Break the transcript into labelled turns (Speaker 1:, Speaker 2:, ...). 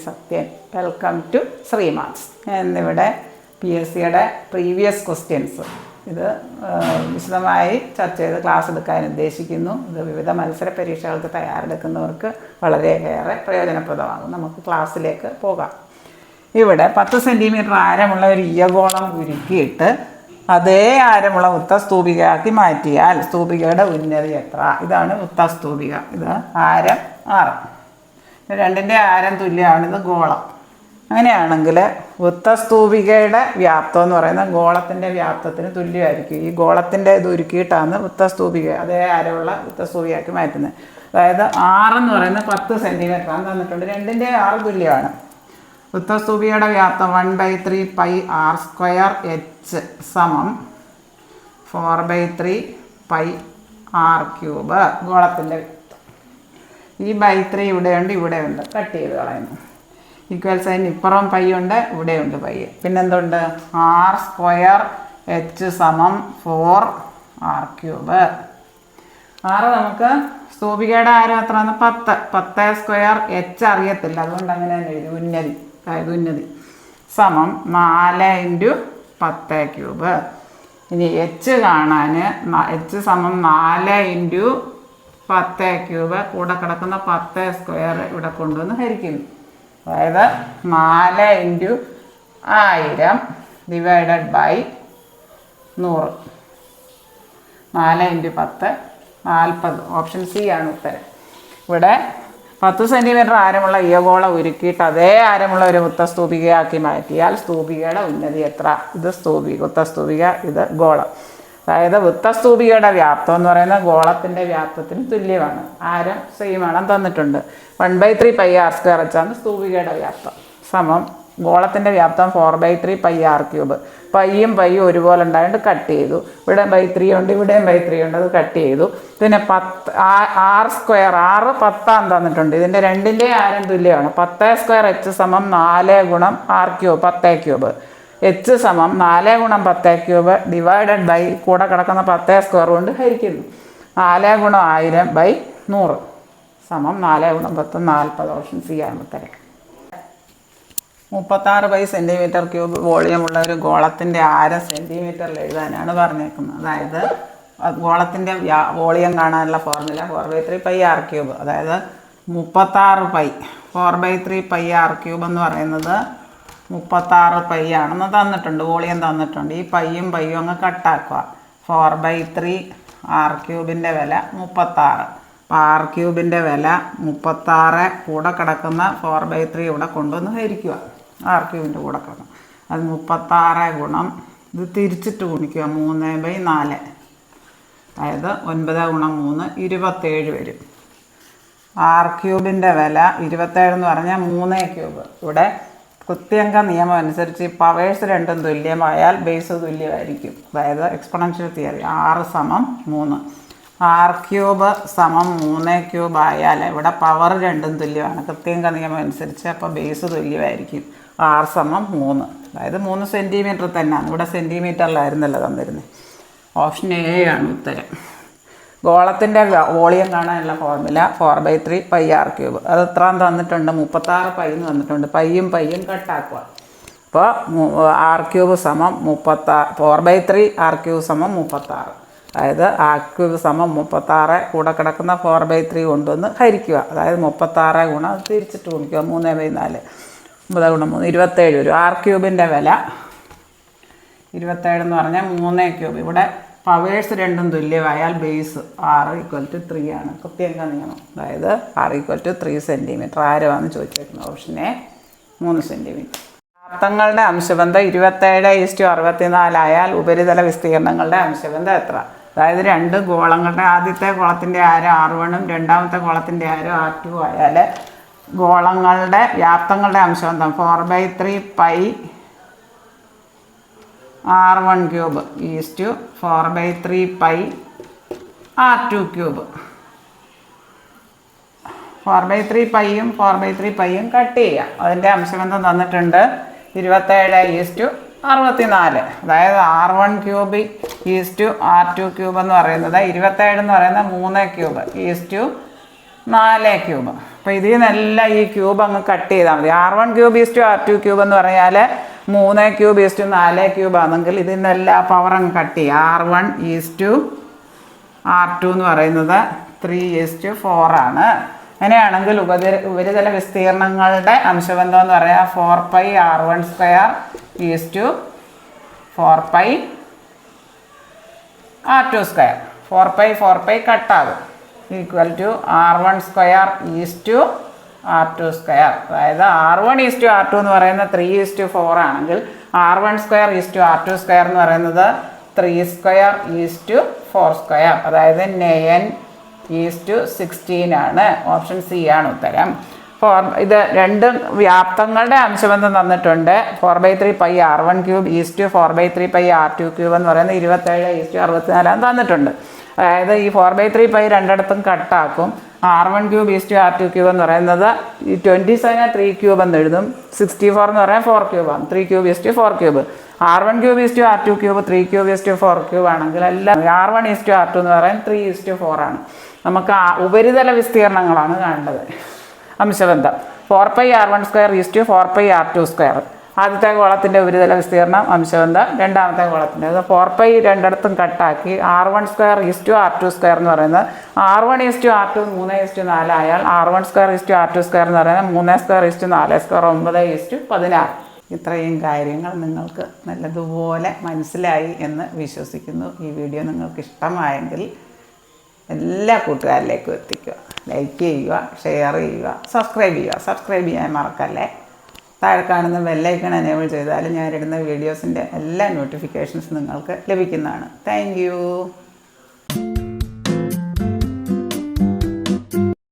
Speaker 1: Sathyan. Welcome to ശ്രീമാർക്സ്. എന്നിവിടെ PSCയുടെ previous questions ഇത് വിശദമായി ചർച്ച ചെയ്ത് ക്ലാസ് എടുക്കാൻ ഉദ്ദേശിക്കുന്നു. ഇത് വിവിധ മത്സര പരീക്ഷകൾക്ക് തയ്യാറെടുക്കുന്നവർക്ക് വളരെയേറെ പ്രയോജനപ്രദമാകും. നമുക്ക് ക്ലാസ്സിലേക്ക് പോകാം. ഇവിടെ 10 സെൻറ്റിമീറ്റർ ആരമുള്ള ഒരു ഈയഗോളം ഉരുക്കിയിട്ട് അതേ ആരമുള്ള വൃത്തസ്തൂപികയാക്കി മാറ്റിയാൽ സ്തൂപികയുടെ ഉന്നതി എത്ര? ഇതാണ് വൃത്തസ്തൂപിക. ഇത് ആരം 6. രണ്ടിൻ്റെ ആരം തുല്യമാണ്. ഇത് ഗോളം. അങ്ങനെയാണെങ്കിൽ വൃത്തസ്തൂപികയുടെ വ്യാപ്തം എന്ന് പറയുന്നത് ഗോളത്തിൻ്റെ വ്യാപ്തത്തിന് തുല്യമായിരിക്കും. ഈ ഗോളത്തിൻ്റെ ഇത് ഉരുക്കിയിട്ടാണ് വൃത്തസ്തൂപിക അതേ ആരമുള്ള വൃത്തസ്തൂപികയാക്കി മാറ്റുന്നത്. അതായത് 6 എന്ന് പറയുന്നത് 10 സെൻറ്റിമീറ്റർ ആണ് തന്നിട്ടുണ്ട്. രണ്ടിൻ്റെ 6 തുല്യമാണ്. വൃത്തസ്തൂപികയുടെ വ്യാപ്തം 1/3 πr² h സമം 4/3 πr³ ഗോളത്തിൻ്റെ വ്യാപ്തം. ഈ /3 ഇവിടെയുണ്ട്, കട്ട് ചെയ്ത് കളയുന്നു. ഈക്വൽ സൈൻ ഇപ്പുറം പൈ ഉണ്ട്, ഇവിടെയുണ്ട് പൈ. പിന്നെന്തുണ്ട്? r² h സമം 4r³. 6 നമുക്ക് സ്തൂപികയുടെ ആരം എത്രയാണ്? 10 h അറിയത്തില്ല, അതുകൊണ്ട് അങ്ങനെ തന്നെ എഴുതി. ഉന്നതി അതായത് ഉന്നതി സമം 4 × 10³. ഇനി h കാണാൻ h സമം 4 × 10³ കൂടെ കിടക്കുന്ന 10² ഇവിടെ കൊണ്ടുവന്ന് ഹരിക്കുന്നു. അതായത് 4 × 1000 ഡിവൈഡഡ് ബൈ 100. 4 × 10 40. ഓപ്ഷൻ സി ആണ് ഉത്തരം. ഇവിടെ 10 സെൻറ്റിമീറ്റർ ആരമുള്ള ഈയഗോളം ഉരുക്കിയിട്ട് അതേ ആരമുള്ള ഒരു വൃത്തസ്തൂപികയാക്കി മാറ്റിയാൽ സ്തൂപികയുടെ ഉന്നതി എത്ര? ഇത് വൃത്തസ്തൂപിക, ഇത് ഗോളം. അതായത് വൃത്തസ്തൂപികയുടെ വ്യാപ്തം എന്ന് പറയുന്നത് ഗോളത്തിൻ്റെ വ്യാപ്തത്തിന് തുല്യമാണ്. ആരം സെയിമാണ് തന്നിട്ടുണ്ട്. 1/3 πr² വെച്ചാണ് സ്തൂപികയുടെ വ്യാപ്തം. സമം ഗോളത്തിൻ്റെ വ്യാപ്തം 4/3 πr³. പയ്യും ഒരുപോലെ ഉണ്ടായതുകൊണ്ട് കട്ട് ചെയ്തു. ഇവിടെ /3 ഉണ്ട്, ഇവിടെയും /3 ഉണ്ട്, അത് കട്ട് ചെയ്തു. പിന്നെ r², 6 10 തന്നിട്ടുണ്ട്. ഇതിൻ്റെ രണ്ടിൻ്റെ ആരം തുല്യമാണ്. 10² h സമം 4 × r³ 10³ h സമം 4 × 10³ ഡിവൈഡഡ് ബൈ കൂടെ കിടക്കുന്ന 10² കൊണ്ട് ഹരിക്കുന്നു. 4 × 1000/100 സമം 4 × 10 40. ഓപ്ഷൻ സി ആണ് ഉത്തരം. 36 സെൻറ്റിമീറ്റർ³ വോളിയമുള്ള ഒരു ഗോളത്തിൻ്റെ ആരം സെൻറ്റിമീറ്ററിൽ എഴുതാനാണ് പറഞ്ഞേക്കുന്നത്. അതായത് ഗോളത്തിൻ്റെ വോളിയം കാണാനുള്ള ഫോർമുല 4/3 πr³. അതായത് 36 π 4/3 πr³ എന്ന് പറയുന്നത് 36 π ആണെന്ന് തന്നിട്ടുണ്ട്. വോളിയം തന്നിട്ടുണ്ട്. ഈ പയ്യും അങ്ങ് കട്ടാക്കുക. 4/3 r³ വില 36. r³ വില 36 കൂടെ കിടക്കുന്ന 4/3 ഇവിടെ കൊണ്ടുവന്ന് ഹരിക്കുക. r³ കൂടെ കിടക്കും. അത് 36 ഗുണം ഇത് തിരിച്ചിട്ട് ഗുണിക്കുക 3/4. അതായത് 9 × 3 27 വരും. r³ വില 27 എന്ന് പറഞ്ഞാൽ 3³ ഇവിടെ കൃത്യങ്ക നിയമം അനുസരിച്ച് പവേഴ്സ് രണ്ടും തുല്യമായാൽ ബേസ് തുല്യമായിരിക്കും. അതായത് എക്സ്പൊണൻഷ്യൽ തിയറി 6 സമം 3. r³ സമം 3³ ആയാൽ ഇവിടെ പവർ രണ്ടും തുല്യമാണ് കൃത്യങ്ക നിയമം അനുസരിച്ച്. അപ്പോൾ ബേസ് തുല്യമായിരിക്കും. r സമം 3. അതായത് 3 സെൻറ്റിമീറ്റർ തന്നെയാണ്. ഇവിടെ സെൻറ്റിമീറ്ററിലായിരുന്നല്ലോ തന്നിരുന്നത്. ഓപ്ഷൻ എ ആണ് ഉത്തരം. ഗോളത്തിൻ്റെ വോളിയം കാണാനുള്ള ഫോർമുല 4/3 πr³. അത് എത്രാന്ന് തന്നിട്ടുണ്ട്? 36 π എന്ന് തന്നിട്ടുണ്ട്. പയ്യും കട്ടാക്കുക. അപ്പോൾ r³ സമം 4/3 r³ സമം 36. അതായത് r³ സമം 36 കൂടെ കിടക്കുന്ന 4/3 കൊണ്ടുവന്ന് ഹരിക്കുക. അതായത് 36 ഗുണം അത് തിരിച്ചിട്ട് ഗുണിക്കുക 3/4. 9 × 3 27 വരും. r³ വില 27 എന്ന് പറഞ്ഞാൽ 3³ ഇവിടെ പവേഴ്സ് രണ്ടും തുല്യമായാൽ ബേസ് r = 3 ആണ് കൃത്യങ്ക നിയമം. അതായത് r = 3 സെൻറ്റിമീറ്റർ. ആരമാണ് ചോദിച്ചേക്കുന്നത്? Option A 3 centimetre. വ്യാപ്തങ്ങളുടെ അംശബന്ധം 27:64 ആയാൽ ഉപരിതല വിസ്തീർണങ്ങളുടെ അംശബന്ധം എത്ര? അതായത് രണ്ട് ഗോളങ്ങളുടെ ആദ്യത്തെ ഗോളത്തിൻ്റെ ആരം r1 രണ്ടാമത്തെ ഗോളത്തിൻ്റെ ആരം r2 ആയാൽ ഗോളങ്ങളുടെ വ്യാപ്തങ്ങളുടെ അംശബന്ധം 4/3 πr₁³ ഈസ് 4/3 πr₂³ 4/3 പൈയും 4/3 പൈയും കട്ട് ചെയ്യാം. അതിൻ്റെ അംശബന്ധം തന്നിട്ടുണ്ട് 27:64. അതായത് r₁³ ഈസ് r₂³ എന്ന് പറയുന്നത് 27 എന്ന് പറയുന്നത് 3³ ഈസ് 4 ക്യൂബ്. അപ്പോൾ ഇതിൽ നിന്നെല്ലാം ഈ ക്യൂബ് അങ്ങ് കട്ട് ചെയ്താൽ മതി. R1 cube is to R2 cube എന്ന് പറഞ്ഞാൽ 3 ക്യൂബ് ഈസ് ടു 4 ക്യൂബ് ആണെങ്കിൽ ഇതിൽ നിന്നെല്ലാം പവർ അങ്ങ് കട്ട് ചെയ്യും. R1 ഈസ് ടു R2 എന്ന് പറയുന്നത് 3:4 ആണ്. അങ്ങനെയാണെങ്കിൽ ഉപരിതല വിസ്തീർണങ്ങളുടെ അംശബന്ധം എന്ന് പറയാം 4πr1² ഈസ് ടു 4πr2². 4π കട്ടാകും. Equal to R1² is to R2². അതായത് R1 ഈസ് ടു R2 എന്ന് പറയുന്നത് 3:4 ആണെങ്കിൽ R1² ഈസ് ടു R2² എന്ന് പറയുന്നത് 3² ഈസ് ടു 4². അതായത് 9:16 ആണ്. ഓപ്ഷൻ സി ആണ് ഉത്തരം. ഇത് രണ്ടും വ്യാപ്തങ്ങളുടെ അംശബന്ധം തന്നിട്ടുണ്ട്. 4/3πr1³ ഈസ് ടു 4/3πr2³ എന്ന് പറയുന്നത് 27:64 തന്നിട്ടുണ്ട്. അതായത് ഈ 4/3π രണ്ടിടത്തും കട്ടാക്കും. R1³ ഈസ് ടു R2³ എന്ന് പറയുന്നത് ഈ 27 3³ എന്ന് എഴുതും. 64 എന്ന് പറയാൻ 4³ ആണ്. 3³ is to 4³. R1³ is to R2³ 3³ is to 4³ ആണെങ്കിൽ എല്ലാം R1 ഈസ് ടു R2 എന്ന് പറയാൻ 3:4 ആണ്. നമുക്ക് ഉപരിതല വിസ്തീർണങ്ങളാണ് കാണേണ്ടത്. അംശബന്ധം 4πr1² ഈസ് ടു 4πr2². ആദ്യത്തെ കോളത്തിൻ്റെ ഉപരിതല വിസ്തീർണം അംശബന്ധം. രണ്ടാമത്തെ കോളത്തിൻ്റെ 4π രണ്ടിടത്തും കട്ടാക്കി R1² ഈസ് ടു R2² എന്ന് പറയുന്നത് R1 ഈസ് ടു R2 3:4 ആയാൽ R1² ഈസ് ടു R2² എന്ന് പറയുന്നത് 3² ഈസ് ടു 4², 9:16. ഇത്രയും കാര്യങ്ങൾ നിങ്ങൾക്ക് നല്ലതുപോലെ മനസ്സിലായി എന്ന് വിശ്വസിക്കുന്നു. ഈ വീഡിയോ നിങ്ങൾക്ക് ഇഷ്ടമായെങ്കിൽ എല്ലാ കൂട്ടുകാരിലേക്കും എത്തിക്കുക. ലൈക്ക് ചെയ്യുക, ഷെയർ ചെയ്യുക, സബ്സ്ക്രൈബ് ചെയ്യുക. സബ്സ്ക്രൈബ് ചെയ്യാൻ മറക്കല്ലേ. താഴെ കാണുന്ന ബെല്ലൈക്കൺ എനേബിൾ ചെയ്താൽ ഞാനിടുന്ന വീഡിയോസിൻ്റെ എല്ലാ നോട്ടിഫിക്കേഷൻസ് നിങ്ങൾക്ക് ലഭിക്കുന്നതാണ്. Thank you.